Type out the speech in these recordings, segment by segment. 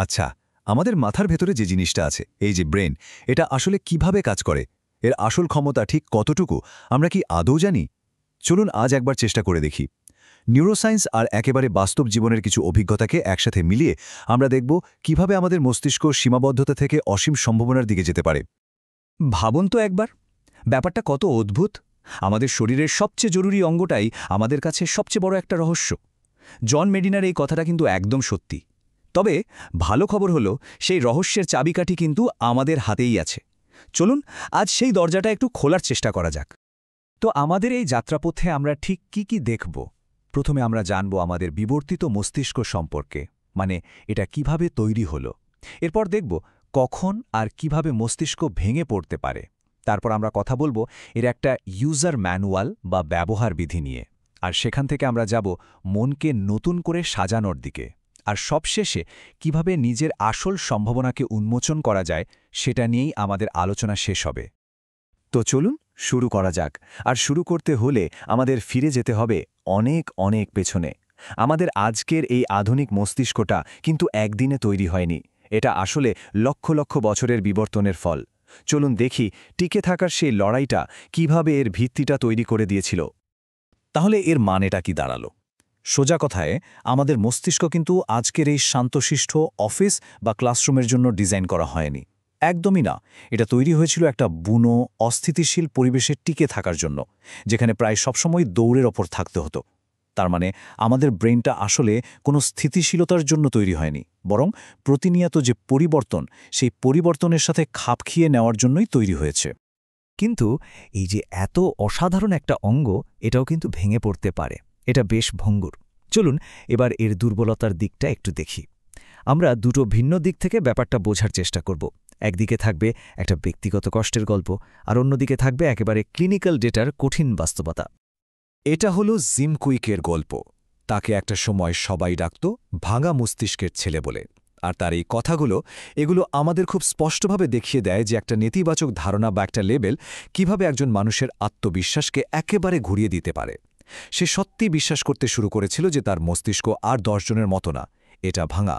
আচ্ছা, আমাদের মাথার ভেতরে যে জিনিসটা আছে, এই যে ব্রেন, এটা আসলে কিভাবে কাজ করে? এর আসল ক্ষমতা ঠিক কতটুকু আমরা কি আদৌ জানি? চলুন আজ একবার চেষ্টা করে দেখি। নিউরোসায়েন্স আর একেবারে বাস্তব জীবনের কিছু অভিজ্ঞতাকে একসাথে মিলিয়ে আমরা দেখব কিভাবে আমাদের মস্তিষ্ক সীমাবদ্ধতা থেকে অসীম সম্ভাবনার দিকে যেতে পারে। ভাবুন তো একবার, ব্যাপারটা কত অদ্ভুত। আমাদের শরীরের সবচেয়ে জরুরি অঙ্গটাই আমাদের কাছে সবচেয়ে বড় একটা রহস্য। জন মেডিনার এই কথাটা কিন্তু একদম সত্যি। তবে ভালো খবর হলো, সেই রহস্যের চাবিকাঠি কিন্তু আমাদের হাতেই আছে। চলুন আজ সেই দরজাটা একটু খোলার চেষ্টা করা যাক। তো আমাদের এই যাত্রাপথে আমরা ঠিক কি দেখব? প্রথমে আমরা জানব আমাদের বিবর্তিত মস্তিষ্ক সম্পর্কে, মানে এটা কিভাবে তৈরি হলো। এরপর দেখব কখন আর কিভাবে মস্তিষ্ক ভেঙে পড়তে পারে। তারপর আমরা কথা বলবো এর একটা ইউজার ম্যানুয়াল বা ব্যবহার বিধি নিয়ে। আর সেখান থেকে আমরা যাব মনকে নতুন করে সাজানোর দিকে। আর সবশেষে কিভাবে নিজের আসল সম্ভাবনাকে উন্মোচন করা যায়, সেটা নিয়েই আমাদের আলোচনা শেষ হবে। তো চলুন শুরু করা যাক। আর শুরু করতে হলে আমাদের ফিরে যেতে হবে অনেক অনেক পেছনে। আমাদের আজকের এই আধুনিক মস্তিষ্কটা কিন্তু একদিনে তৈরি হয়নি। এটা আসলে লক্ষ লক্ষ বছরের বিবর্তনের ফল। চলুন দেখি টিকে থাকার সেই লড়াইটা কিভাবে এর ভিত্তিটা তৈরি করে দিয়েছিল। তাহলে এর মানেটা কি দাঁড়ালো? সোজা কথায়, আমাদের মস্তিষ্ক কিন্তু আজকের এই শান্তশিষ্ট অফিস বা ক্লাসরুমের জন্য ডিজাইন করা হয়নি। একদমই না। এটা তৈরি হয়েছিল একটা বুনো, অস্থিতিশীল পরিবেশে টিকে থাকার জন্য, যেখানে প্রায় সবসময় দৌড়ের ওপর থাকতে হতো। তার মানে আমাদের ব্রেনটা আসলে কোনো স্থিতিশীলতার জন্য তৈরি হয়নি, বরং প্রতিনিয়ত যে পরিবর্তন, সেই পরিবর্তনের সাথে খাপ খেয়ে নেওয়ার জন্যই তৈরি হয়েছে। কিন্তু এই যে এত অসাধারণ একটা অঙ্গ, এটাও কিন্তু ভেঙে পড়তে পারে। এটা বেশ ভঙ্গুর। চলুন এবার এর দুর্বলতার দিকটা একটু দেখি। আমরা দুটো ভিন্ন দিক থেকে ব্যাপারটা বোঝার চেষ্টা করব। একদিকে থাকবে একটা ব্যক্তিগত কষ্টের গল্প, আর অন্যদিকে থাকবে একেবারে ক্লিনিক্যাল ডেটার কঠিন বাস্তবতা। এটা হলো জিম কুইকের গল্প। তাকে একটা সময় সবাই ডাকত ভাঙা মস্তিষ্কের ছেলে বলে। আর তার এই কথাগুলো, এগুলো আমাদের খুব স্পষ্টভাবে দেখিয়ে দেয় যে একটা নেতিবাচক ধারণা বা একটা লেবেল কিভাবে একজন মানুষের আত্মবিশ্বাসকে একেবারে ঘুরিয়ে দিতে পারে। সে সত্যি বিশ্বাস করতে শুরু করেছিল যে তার মস্তিষ্ক আর 10 জনের মতো না, এটা ভাঙা।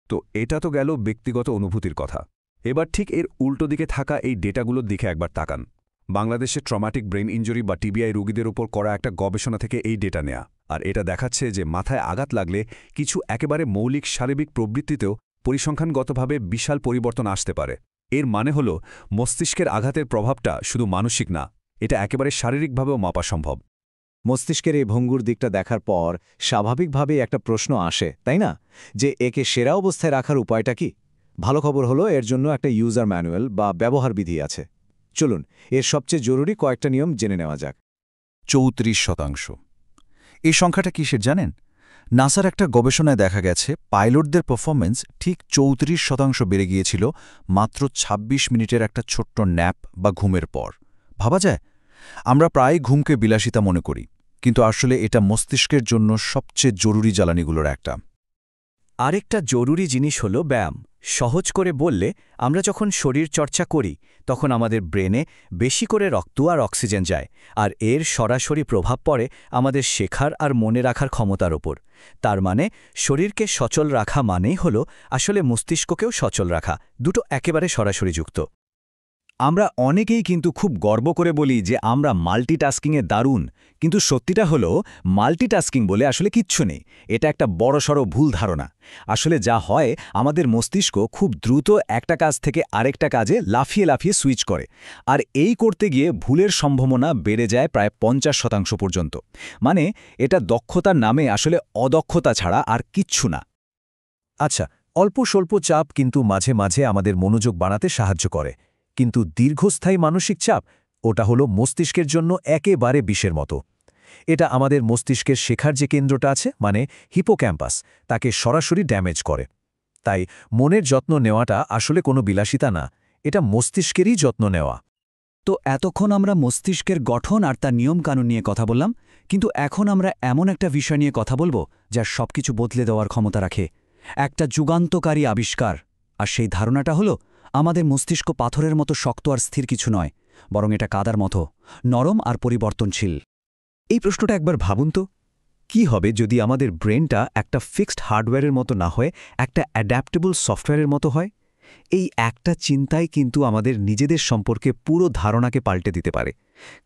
তো এটা তো গেল ব্যক্তিগত অনুভূতির কথা। এবার ঠিক এর উল্টো দিকে থাকা এই ডেটাগুলোর দিকে একবার তাকান। বাংলাদেশে ট্রমাটিক ব্রেন ইনজুরি বা টিবিআই রোগীদের ওপর করা একটা গবেষণা থেকে এই ডেটা নেয়া। আর এটা দেখাচ্ছে যে মাথায় আঘাত লাগলে কিছু একেবারে মৌলিক শারীরিক প্রবৃত্তিতেও পরিসংখ্যানগতভাবে বিশাল পরিবর্তন আসতে পারে। এর মানে হল মস্তিষ্কের আঘাতের প্রভাবটা শুধু মানসিক না, এটা একেবারে শারীরিকভাবেও মাপা সম্ভব। মস্তিষ্কের এই ভঙ্গুর দিকটা দেখার পর স্বাভাবিকভাবেই একটা প্রশ্ন আসে, তাই না? যে একে সেরা অবস্থায় রাখার উপায়টা কি? ভালো খবর হলো, এর জন্য একটা ইউজার ম্যানুয়াল বা ব্যবহার বিধি আছে। চলুন এর সবচেয়ে জরুরি কয়েকটা নিয়ম জেনে নেওয়া যাক। 34%। এই সংখ্যাটা কিসের জানেন? নাসার একটা গবেষণায় দেখা গেছে পাইলটদের পারফরমেন্স ঠিক 34% বেড়ে গিয়েছিল মাত্র ২৬ মিনিটের একটা ছোট্ট ন্যাপ বা ঘুমের পর। ভাবা যায়? আমরা প্রায় ঘুমকে বিলাসিতা মনে করি, কিন্তু আসলে এটা মস্তিষ্কের জন্য সবচেয়ে জরুরি জ্বালানিগুলোর একটা। আরেকটা জরুরি জিনিস হলো ব্যায়াম। সহজ করে বললে, আমরা যখন শরীর চর্চা করি তখন আমাদের ব্রেনে বেশি করে রক্ত আর অক্সিজেন যায়, আর এর সরাসরি প্রভাব পড়ে আমাদের শেখার আর মনে রাখার ক্ষমতার ওপর। তার মানে শরীরকে সচল রাখা মানেই হলো আসলে মস্তিষ্ককেও সচল রাখা। দুটো একেবারে সরাসরি যুক্ত। আমরা অনেকেই কিন্তু খুব গর্ব করে বলি যে আমরা মাল্টিটাস্কিংয়ে দারুণ, কিন্তু সত্যিটা হলো মাল্টিটাস্কিং বলে আসলে কিচ্ছু নেই। এটা একটা বড়সড় ভুল ধারণা। আসলে যা হয়, আমাদের মস্তিষ্ক খুব দ্রুত একটা কাজ থেকে আরেকটা কাজে লাফিয়ে লাফিয়ে সুইচ করে, আর এই করতে গিয়ে ভুলের সম্ভাবনা বেড়ে যায় প্রায় 50% পর্যন্ত। মানে এটা দক্ষতার নামে আসলে অদক্ষতা ছাড়া আর কিচ্ছু না। আচ্ছা, অল্প স্বল্প চাপ কিন্তু মাঝে মাঝে আমাদের মনোযোগ বাড়াতে সাহায্য করে, কিন্তু দীর্ঘস্থায়ী মানসিক চাপ, ওটা হলো মস্তিষ্কের জন্য একেবারে বিষের মতো। এটা আমাদের মস্তিষ্কের শেখার যে কেন্দ্রটা আছে, মানে হিপোক্যাম্পাস, তাকে সরাসরি ড্যামেজ করে। তাই মনের যত্ন নেওয়াটা আসলে কোনো বিলাসিতা না, এটা মস্তিষ্কেরই যত্ন নেওয়া। তো এতক্ষণ আমরা মস্তিষ্কের গঠন আর তার নিয়মকানুন নিয়ে কথা বললাম, কিন্তু এখন আমরা এমন একটা বিষয় নিয়ে কথা বলবো যা সবকিছু বদলে দেওয়ার ক্ষমতা রাখে। একটা যুগান্তকারী আবিষ্কার। আর সেই ধারণাটা হলো, আমাদের মস্তিষ্ক পাথরের মতো শক্ত আর স্থির কিছু নয়, বরং এটা কাদার মতো নরম আর পরিবর্তনশীল। এই প্রশ্নটা একবার ভাবুন তো, কি হবে যদি আমাদের ব্রেনটা একটা ফিক্সড হার্ডওয়্যারের মতো না হয়ে একটা অ্যাডাপ্টেবল সফটওয়্যারের মতো হয়? এই একটা চিন্তাই কিন্তু আমাদের নিজেদের সম্পর্কে পুরো ধারণাকে পাল্টে দিতে পারে।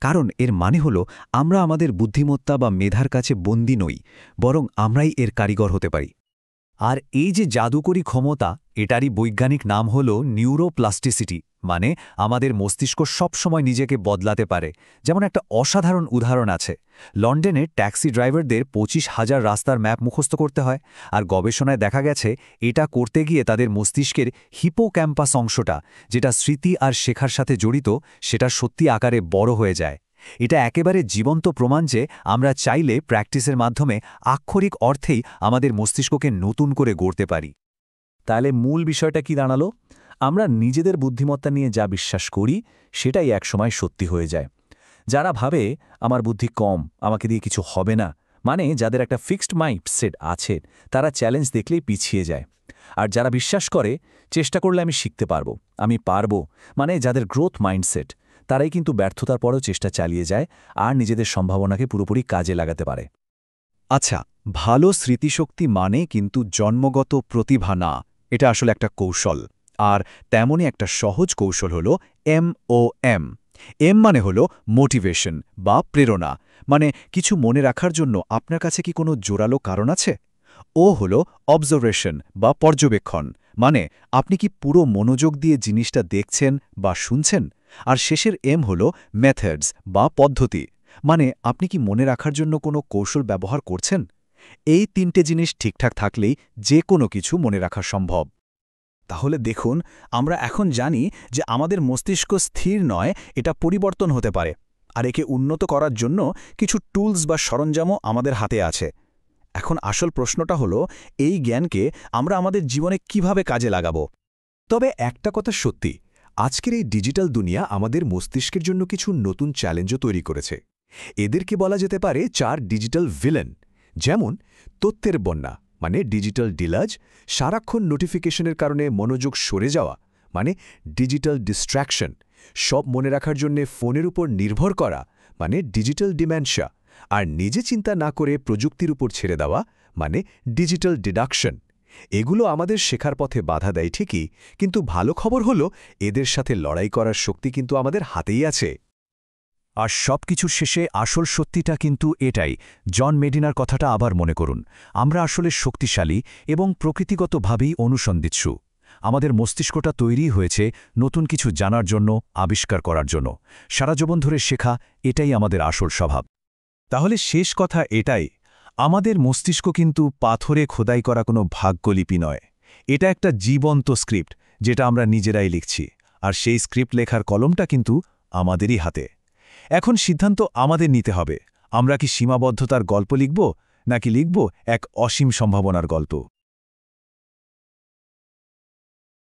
কারণ এর মানে হলো আমরা আমাদের বুদ্ধিমত্তা বা মেধার কাছে বন্দী নই, বরং আমরাই এর কারিগর হতে পারি। আর এই যে জাদুকরী ক্ষমতা, এটারই বৈজ্ঞানিক নাম হল নিউরোপ্লাস্টিসিটি, মানে আমাদের মস্তিষ্ক সবসময় নিজেকে বদলাতে পারে। যেমন একটা অসাধারণ উদাহরণ আছে। লন্ডনে ট্যাক্সি ড্রাইভারদের 25,000 রাস্তার ম্যাপ মুখস্থ করতে হয়, আর গবেষণায় দেখা গেছে এটা করতে গিয়ে তাদের মস্তিষ্কের হিপোক্যাম্পাস অংশটা, যেটা স্মৃতি আর শেখার সাথে জড়িত, সেটা সত্যি আকারে বড় হয়ে যায়। এটা একেবারে জীবন্ত প্রমাণ যে আমরা চাইলে প্র্যাকটিসের মাধ্যমে আক্ষরিক অর্থেই আমাদের মস্তিষ্ককে নতুন করে গড়তে পারি। তাহলে মূল বিষয়টা কি দাঁড়ালো? আমরা নিজেদের বুদ্ধিমত্তা নিয়ে যা বিশ্বাস করি সেটাই একসময় সত্যি হয়ে যায়। যারা ভাবে আমার বুদ্ধি কম, আমাকে দিয়ে কিছু হবে না, মানে যাদের একটা ফিক্সড মাইন্ডসেট আছে, তারা চ্যালেঞ্জ দেখলেই পিছিয়ে যায়। আর যারা বিশ্বাস করে চেষ্টা করলে আমি শিখতে পারবো, আমি পারবো, মানে যাদের গ্রোথ মাইন্ডসেট, তারাই কিন্তু ব্যর্থতার পরেও চেষ্টা চালিয়ে যায় আর নিজেদের সম্ভাবনাকে পুরোপুরি কাজে লাগাতে পারে। আচ্ছা, ভালো স্মৃতিশক্তি মানে কিন্তু জন্মগত প্রতিভা না, এটা আসলে একটা কৌশল। আর তেমনই একটা সহজ কৌশল হল MOM। এম মানে হলো মোটিভেশন বা প্রেরণা, মানে কিছু মনে রাখার জন্য আপনার কাছে কি কোনো জোরালো কারণ আছে? ও হলো অবজারভেশন বা পর্যবেক্ষণ, মানে আপনি কি পুরো মনোযোগ দিয়ে জিনিসটা দেখছেন বা শুনছেন? আর শেষের এম হলো মেথডস বা পদ্ধতি, মানে আপনি কি মনে রাখার জন্য কোনো কৌশল ব্যবহার করছেন? এই 3টে জিনিস ঠিকঠাক থাকলেই যে কোনো কিছু মনে রাখা সম্ভব। তাহলে দেখুন, আমরা এখন জানি যে আমাদের মস্তিষ্ক স্থির নয়, এটা পরিবর্তন হতে পারে। আর একে উন্নত করার জন্য কিছু টুলস বা সরঞ্জামও আমাদের হাতে আছে। এখন আসল প্রশ্নটা হলো, এই জ্ঞানকে আমরা আমাদের জীবনে কিভাবে কাজে লাগাবো? তবে একটা কথা সত্যি, আজকের এই ডিজিটাল দুনিয়া আমাদের মস্তিষ্কের জন্য কিছু নতুন চ্যালেঞ্জও তৈরি করেছে। এদেরকে বলা যেতে পারে 4 ডিজিটাল ভিলেন। যেমন তথ্যের বন্যা, মানে ডিজিটাল ডিলাজ; সারাক্ষণ নোটিফিকেশনের কারণে মনোযোগ সরে যাওয়া, মানে ডিজিটাল ডিস্ট্র্যাকশন; সব মনে রাখার জন্য ফোনের উপর নির্ভর করা, মানে ডিজিটাল ডিমেনশিয়া; আর নিজে চিন্তা না করে প্রযুক্তির উপর ছেড়ে দেওয়া, মানে ডিজিটাল ডিডাকশন। এগুলো আমাদের শেখার পথে বাধা দেয় ঠিকই, কিন্তু ভালো খবর হলো এদের সাথে লড়াই করার শক্তি কিন্তু আমাদের হাতেই আছে। আর সবকিছুর শেষে আসল সত্যিটা কিন্তু এটাই। জন মেডিনার কথাটা আবার মনে করুন, আমরা আসলে শক্তিশালী এবং প্রকৃতিগতভাবেই অনুসন্ধিৎসু। আমাদের মস্তিষ্কটা তৈরি হয়েছে নতুন কিছু জানার জন্য, আবিষ্কার করার জন্য। সারা জীবন ধরে শেখা, এটাই আমাদের আসল স্বভাব। তাহলে শেষ কথা এটাই, আমাদের মস্তিষ্ক কিন্তু পাথরে খোদাই করা কোনো ভাগ্যলিপি নয়। এটা একটা জীবন্ত স্ক্রিপ্ট, যেটা আমরা নিজেরাই লিখছি। আর সেই স্ক্রিপ্ট লেখার কলমটা কিন্তু আমাদেরই হাতে। এখন সিদ্ধান্ত আমাদের নিতে হবে, আমরা কি সীমাবদ্ধতার গল্প লিখব, নাকি লিখব এক অসীম সম্ভাবনার গল্প?